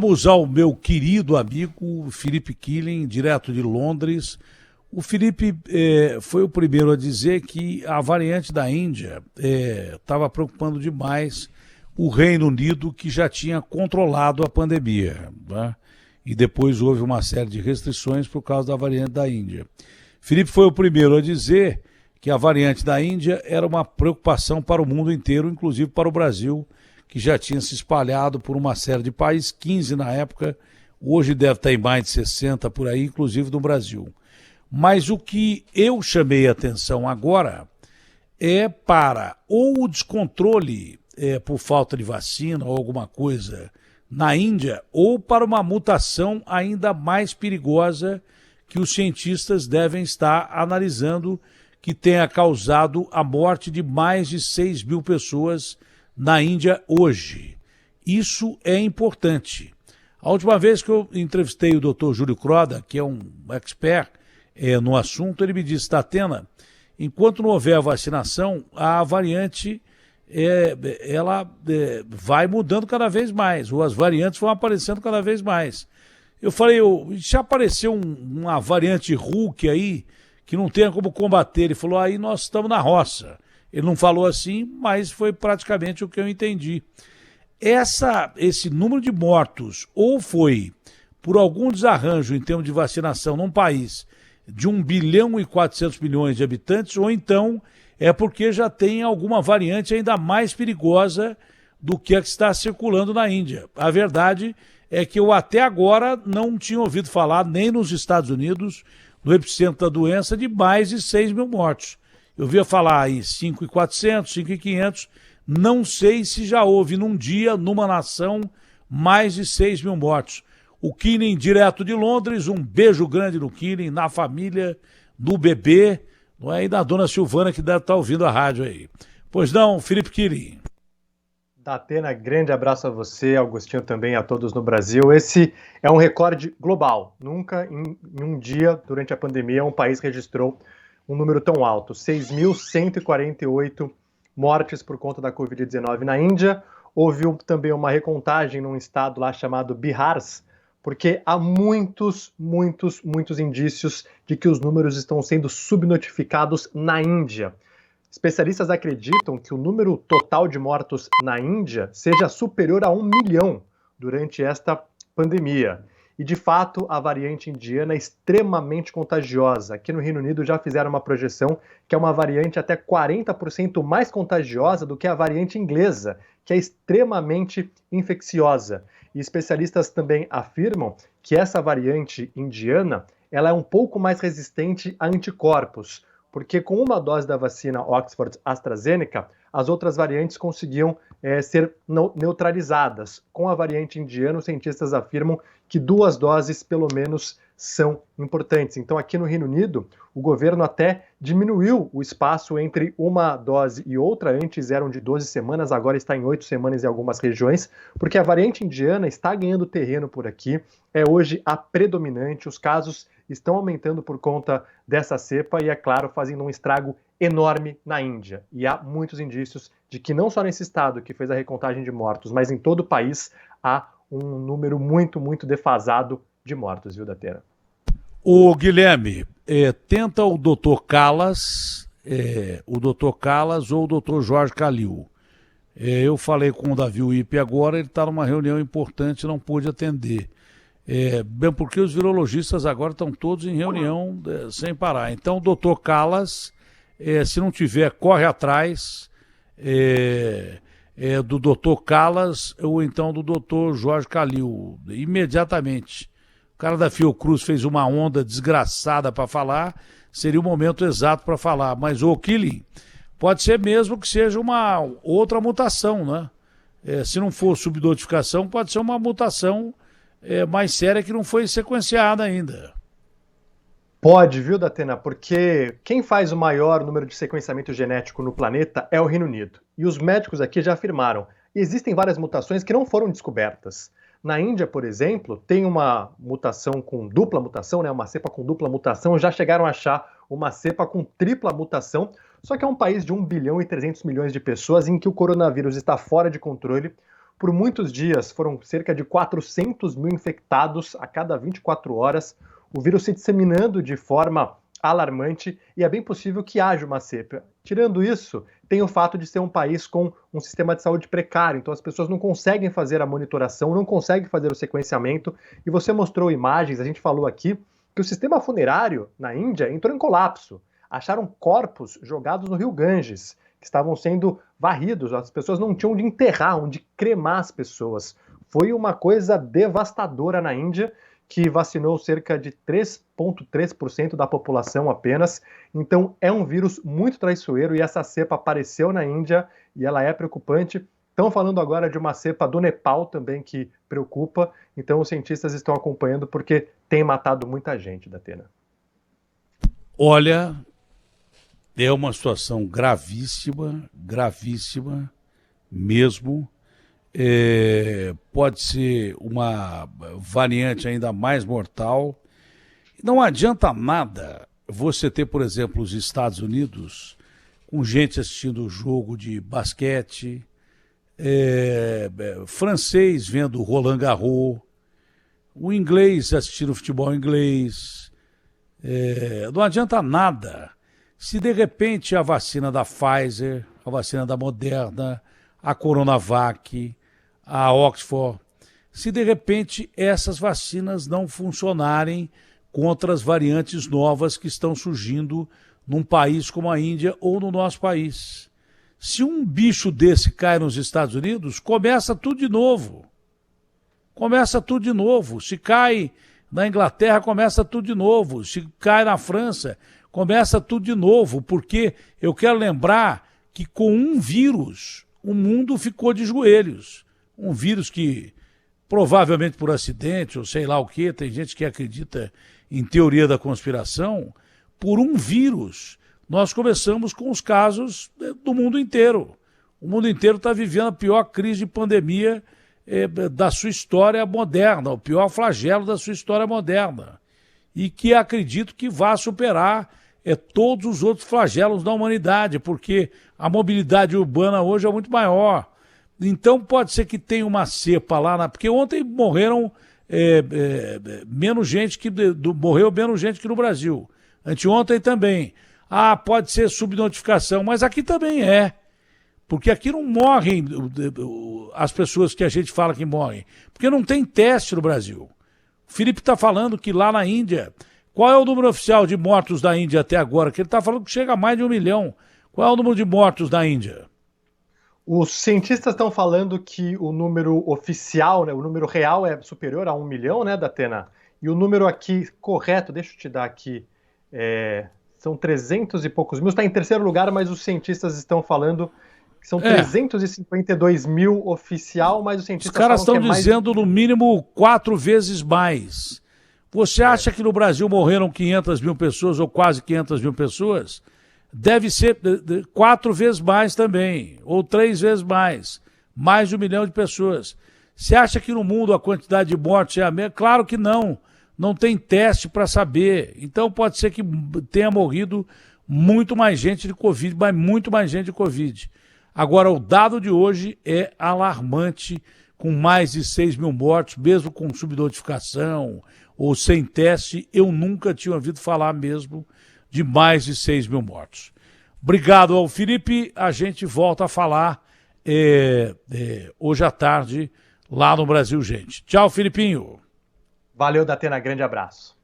Vamos ao meu querido amigo Felipe Killing, direto de Londres. O Felipe foi o primeiro a dizer que a variante da Índia estava preocupando demais o Reino Unido, que já tinha controlado a pandemia, né? E depois houve uma série de restrições por causa da variante da Índia. Felipe foi o primeiro a dizer que a variante da Índia era uma preocupação para o mundo inteiro, inclusive para o Brasil, que já tinha se espalhado por uma série de países, 15 na época, hoje deve estar em mais de 60 por aí, inclusive no Brasil. Mas o que eu chamei a atenção agora é para ou o descontrole por falta de vacina ou alguma coisa na Índia, ou para uma mutação ainda mais perigosa que os cientistas devem estar analisando, que tenha causado a morte de mais de 6 mil pessoas na Índia hoje. Isso é importante. A última vez que eu entrevistei o Dr. Júlio Croda, que é um expert no assunto, ele me disse: Datena, enquanto não houver a vacinação, a variante ela vai mudando cada vez mais, ou as variantes vão aparecendo cada vez mais. Eu falei, já apareceu uma variante Hulk aí, que não tem como combater. Ele falou, aí nós estamos na roça. Ele não falou assim, mas foi praticamente o que eu entendi. Esse número de mortos ou foi por algum desarranjo em termos de vacinação num país de 1 bilhão e 400 milhões de habitantes, ou então é porque já tem alguma variante ainda mais perigosa do que a que está circulando na Índia. A verdade é que eu até agora não tinha ouvido falar, nem nos Estados Unidos, no epicentro da doença, de mais de 6 mil mortos. Eu via falar em 5.400, 5.500, não sei se já houve num dia, numa nação, mais de 6 mil mortos. O Killing, direto de Londres, um beijo grande no Killing, na família, no bebê, não é? E da dona Silvana, que deve estar ouvindo a rádio aí. Pois não, Felipe Killing. Datena, grande abraço a você, Augustinho, também a todos no Brasil. Esse é um recorde global. Nunca em um dia, durante a pandemia, um país registrou um número tão alto. 6.148 mortes por conta da Covid-19 na Índia. Houve também uma recontagem num estado lá chamado Bihar, porque há muitos indícios de que os números estão sendo subnotificados na Índia. Especialistas acreditam que o número total de mortos na Índia seja superior a 1 milhão durante esta pandemia. E, de fato, a variante indiana é extremamente contagiosa. Aqui no Reino Unido já fizeram uma projeção que é uma variante até 40% mais contagiosa do que a variante inglesa, que é extremamente infecciosa. E especialistas também afirmam que essa variante indiana ela é um pouco mais resistente a anticorpos, porque com uma dose da vacina Oxford-AstraZeneca, as outras variantes conseguiam ser neutralizadas. Com a variante indiana, os cientistas afirmam que 2 doses, pelo menos, são importantes. Então, aqui no Reino Unido, o governo até diminuiu o espaço entre uma dose e outra. Antes eram de 12 semanas, agora está em 8 semanas em algumas regiões, porque a variante indiana está ganhando terreno por aqui. É hoje a predominante, os casos estão aumentando por conta dessa cepa e, é claro, fazendo um estrago enorme na Índia. E há muitos indícios de que não só nesse estado que fez a recontagem de mortos, mas em todo o país há um número muito defasado de mortos, viu, Datena? O Guilherme, tenta o Dr. Calas, ou o Dr. Jorge Calil. Eu falei com o Davi Uip agora, ele está numa reunião importante, não pôde atender. Bem, porque os virologistas agora estão todos em reunião sem parar. Então, o Dr. Calas, se não tiver, corre atrás do Dr. Calas ou então do Dr. Jorge Calil, imediatamente. O cara da Fiocruz fez uma onda desgraçada para falar, seria o momento exato para falar. Mas o Killing, pode ser mesmo que seja uma outra mutação, né? Se não for subnotificação, pode ser uma mutação mais séria que não foi sequenciada ainda. Pode, viu, Datena? Porque quem faz o maior número de sequenciamento genético no planeta é o Reino Unido. E os médicos aqui já afirmaram. Existem várias mutações que não foram descobertas. Na Índia, por exemplo, tem uma mutação com dupla mutação, né? Uma cepa com dupla mutação. Já chegaram a achar uma cepa com tripla mutação. Só que é um país de 1 bilhão e 300 milhões de pessoas em que o coronavírus está fora de controle. Por muitos dias, foram cerca de 400 mil infectados a cada 24 horas, o vírus se disseminando de forma alarmante e é bem possível que haja uma cepa. Tirando isso, tem o fato de ser um país com um sistema de saúde precário, então as pessoas não conseguem fazer a monitoração, não conseguem fazer o sequenciamento, e você mostrou imagens, a gente falou aqui, que o sistema funerário na Índia entrou em colapso. Acharam corpos jogados no rio Ganges, que estavam sendo varridos, as pessoas não tinham onde enterrar, onde cremar as pessoas. Foi uma coisa devastadora na Índia, que vacinou cerca de 3,3% da população apenas. Então é um vírus muito traiçoeiro e essa cepa apareceu na Índia e ela é preocupante. Estão falando agora de uma cepa do Nepal também que preocupa. Então os cientistas estão acompanhando porque tem matado muita gente, Datena. Olha, é uma situação gravíssima, gravíssima mesmo. Pode ser uma variante ainda mais mortal. Não adianta nada você ter, por exemplo, os Estados Unidos com gente assistindo o jogo de basquete, francês vendo Roland Garros, o inglês assistindo futebol inglês. Não adianta nada se de repente a vacina da Pfizer, a vacina da Moderna, a Coronavac, a Oxford, se de repente essas vacinas não funcionarem contra as variantes novas que estão surgindo num país como a Índia ou no nosso país. Se um bicho desse cai nos Estados Unidos, começa tudo de novo. Começa tudo de novo. Se cai na Inglaterra, começa tudo de novo. Se cai na França, começa tudo de novo. Porque eu quero lembrar que com um vírus o mundo ficou de joelhos. Um vírus que, provavelmente por acidente, ou sei lá o quê, tem gente que acredita em teoria da conspiração, por um vírus, nós começamos com os casos do mundo inteiro. O mundo inteiro está vivendo a pior crise de pandemia da sua história moderna, o pior flagelo da sua história moderna. E que acredito que vai superar todos os outros flagelos da humanidade, porque a mobilidade urbana hoje é muito maior. Então pode ser que tenha uma cepa lá, porque ontem morreram menos gente morreu menos gente que no Brasil. Anteontem também. Pode ser subnotificação, mas aqui também é. Porque aqui não morrem as pessoas que a gente fala que morrem. Porque não tem teste no Brasil. O Felipe está falando que lá na Índia, qual é o número oficial de mortos da Índia até agora? Que ele está falando que chega a mais de 1 milhão. Qual é o número de mortos da Índia? Os cientistas estão falando que o número oficial, né, o número real é superior a 1 milhão, né, Datena? E o número aqui correto, deixa eu te dar aqui, são 300 e poucos mil. Está em terceiro lugar, mas os cientistas estão falando que são 352 mil oficial, mas os cientistas Os caras falam estão que dizendo no mínimo 4 vezes mais. Você acha que no Brasil morreram 500 mil pessoas ou quase 500 mil pessoas? Deve ser 4 vezes mais também, ou 3 vezes mais de 1 milhão de pessoas. Você acha que no mundo a quantidade de mortes é a mesma? Claro que não. Não tem teste para saber. Então pode ser que tenha morrido muito mais gente de Covid, mas muito mais gente de Covid. Agora, o dado de hoje é alarmante, com mais de 6 mil mortos, mesmo com subnotificação ou sem teste. Eu nunca tinha ouvido falar mesmo de mais de 6 mil mortos. Obrigado ao Felipe. A gente volta a falar hoje à tarde lá no Brasil, gente. Tchau, Filipinho. Valeu, Datena. Grande abraço.